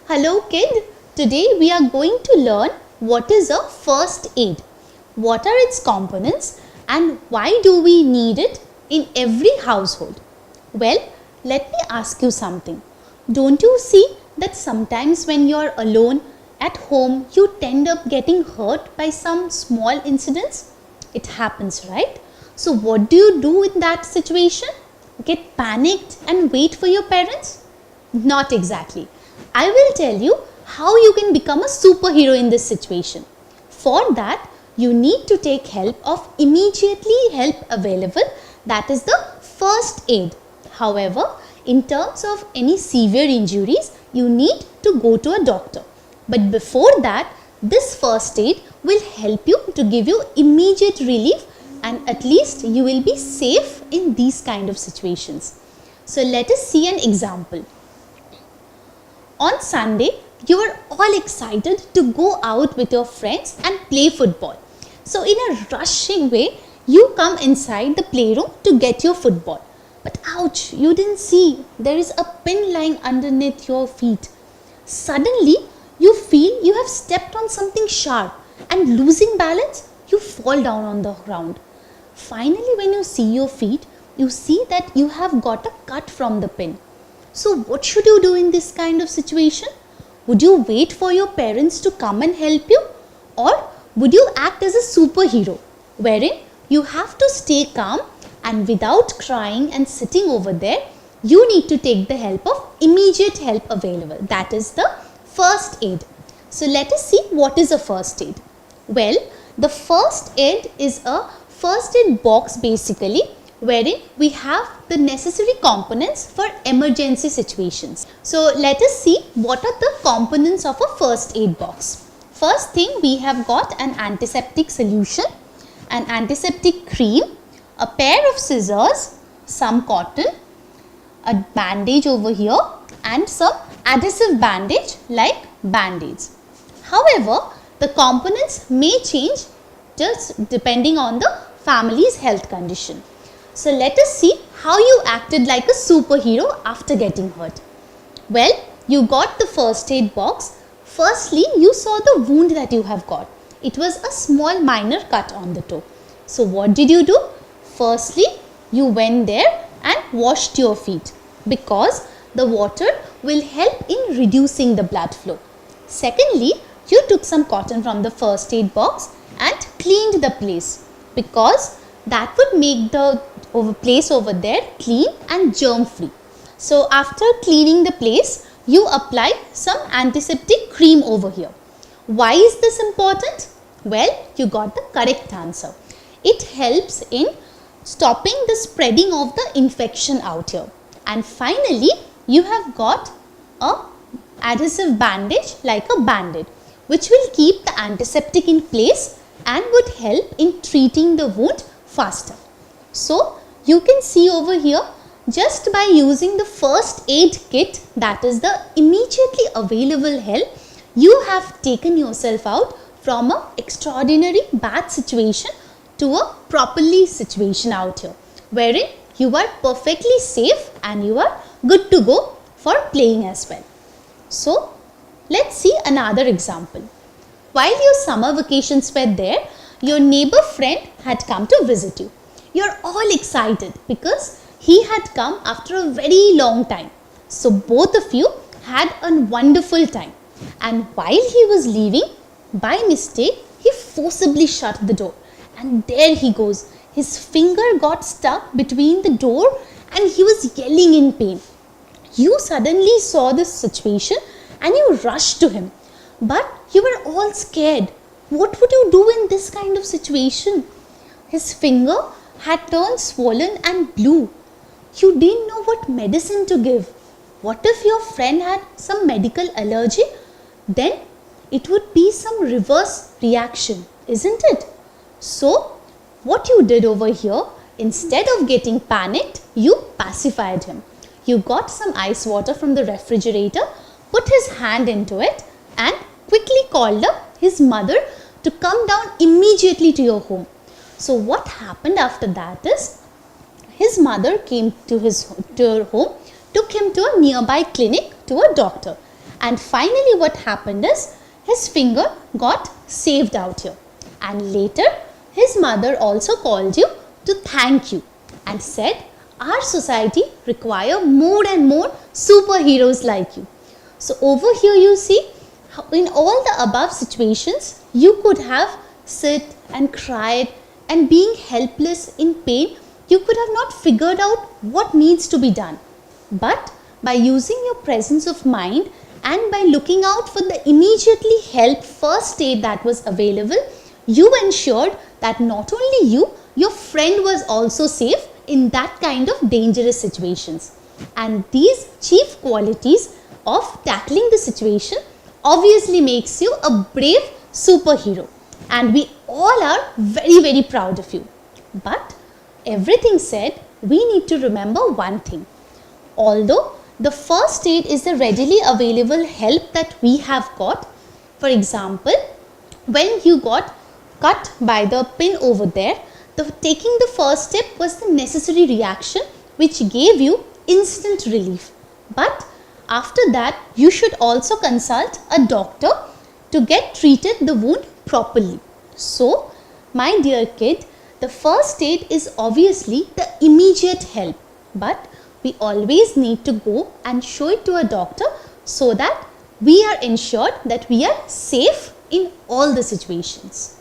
Hello kid, today we are going to learn what is a first aid, what are its components and why do we need it in every household. Well, let me ask you something. Don't you see that sometimes when you are alone at home you tend up getting hurt by some small incidents? It happens, right? So what do you do in that situation? Get panicked and wait for your parents? Not exactly. I will tell you how you can become a superhero in this situation. For that, you need to take help of immediately help available, that is the first aid. However, in terms of any severe injuries, you need to go to a doctor. But before that, this first aid will help you to give you immediate relief and at least you will be safe in these kind of situations. So let us see an example. On Sunday, you are all excited to go out with your friends and play football. So in a rushing way, you come inside the playroom to get your football. But ouch, you didn't see there is a pin lying underneath your feet. Suddenly, you feel you have stepped on something sharp and losing balance, you fall down on the ground. Finally, when you see your feet, you see that you have got a cut from the pin. So what should you do in this kind of situation? Would you wait for your parents to come and help you? Or would you act as a superhero wherein you have to stay calm and without crying and sitting over there, you need to take the help of immediate help available. That is the first aid. So let us see what is a first aid. Well, the first aid is a first aid box basically wherein we have the necessary components for emergency situations. So let us see what are the components of a first aid box. First thing, we have got an antiseptic solution, an antiseptic cream, a pair of scissors, some cotton, a bandage over here and some adhesive bandage like band-aids. However, the components may change just depending on the family's health condition. So let us see how you acted like a superhero after getting hurt. Well, you got the first aid box. Firstly, you saw the wound that you have got. It was a small minor cut on the toe. So what did you do? Firstly, you went there and washed your feet because the water will help in reducing the blood flow. Secondly, you took some cotton from the first aid box and cleaned the place because that would make the place over there clean and germ free. So after cleaning the place, you apply some antiseptic cream over here. Why is this important? Well, you got the correct answer. It helps in stopping the spreading of the infection out here. And finally, you have got a adhesive bandage like a band-aid which will keep the antiseptic in place and would help in treating the wound faster. So you can see over here, just by using the first aid kit, that is the immediately available help, you have taken yourself out from an extraordinary bad situation to a properly situation out here, wherein you are perfectly safe and you are good to go for playing as well. So let's see another example. While your summer vacations were there, your neighbor friend had come to visit you. You're all excited because he had come after a very long time. So both of you had a wonderful time. And while he was leaving, by mistake, he forcibly shut the door. And there he goes. His finger got stuck between the door and he was yelling in pain. You suddenly saw this situation and you rushed to him. But you were all scared. What would you do in this kind of situation? His finger had turned swollen and blue. You didn't know what medicine to give. What if your friend had some medical allergy? Then it would be some reverse reaction, isn't it? So what you did over here, instead of getting panicked, you pacified him. You got some ice water from the refrigerator, put his hand into it and quickly called up his mother to come down immediately to your home. So what happened after that is, his mother came to her home, took him to a nearby clinic to a doctor And finally what happened is his finger got saved out here. And later his mother also called you to thank you and said our society require more and more superheroes like you. So over here you see how in all the above situations you could have sit and cried and being helpless in pain, you could have not figured out what needs to be done. But by using your presence of mind and by looking out for the immediately help first aid that was available, you ensured that not only you, your friend was also safe in that kind of dangerous situations. And these chief qualities of tackling the situation obviously makes you a brave superhero. And we all are very, very proud of you. But everything said, we need to remember one thing. Although the first aid is the readily available help that we have got, for example, when you got cut by the pin over there, taking the first step was the necessary reaction which gave you instant relief. But after that, you should also consult a doctor to get treated the wound properly. So, my dear kid, the first aid is obviously the immediate help, but we always need to go and show it to a doctor so that we are ensured that we are safe in all the situations.